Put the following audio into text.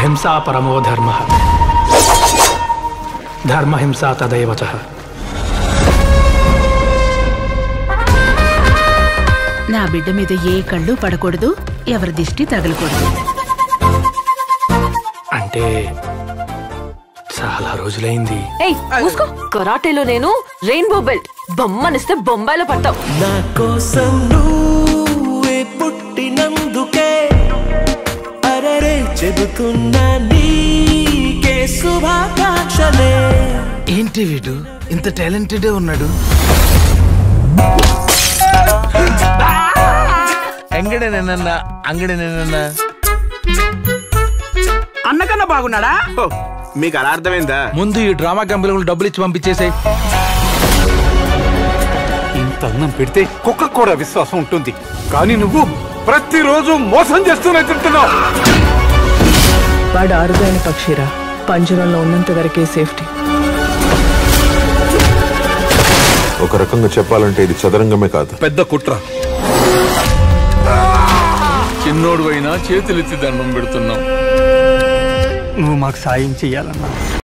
అహింసా పరమో ధర్మ ధర్మహింసా తదైవ చ. నా బిడ్డ మీద ఏ కళ్ళు పడకూడదు, ఎవరి దిష్టి తగలకూడదు. అంటే చాలా రోజులైంది. కరాటేలో నేను రెయిన్బో బెల్ట్, బొమ్మనిస్తే బొంబాయిలో పడతావు. నా కోసం నువ్వే పుట్టినందుకే అరరే చెబుతున్నా నీకే శుభాకాంక్షలే. ఏంటి వీడు ఇంత టాలెంటెడ్ ఉన్నాడు? అంగడి అన్నకన్నా బాగున్నాడా? మీకు అలా అర్థమైందా? ముందు ఈ డ్రామా కంపెనీలు డబ్బులు ఇచ్చి పంపించేసాయి. ఇంత అన్నం పెడితే కుక్క కూడా విశ్వాసం ఉంటుంది, కానీ నువ్వు ప్రతిరోజు మోసం చేస్తూనే తింటున్నావు. వాడు అరుదైన పక్షిరా, పంజరంలో ఉన్నంత వరకే సేఫ్టీ. ఒక రకంగా చెప్పాలంటే ఇది చదరంగమే కాదు, పెద్ద కుట్ర. చిన్నోడు అయినా చేతులెత్తి దండం పెడుతున్నావు. నువ్వు మాకు సాయం చెయ్యాలన్నా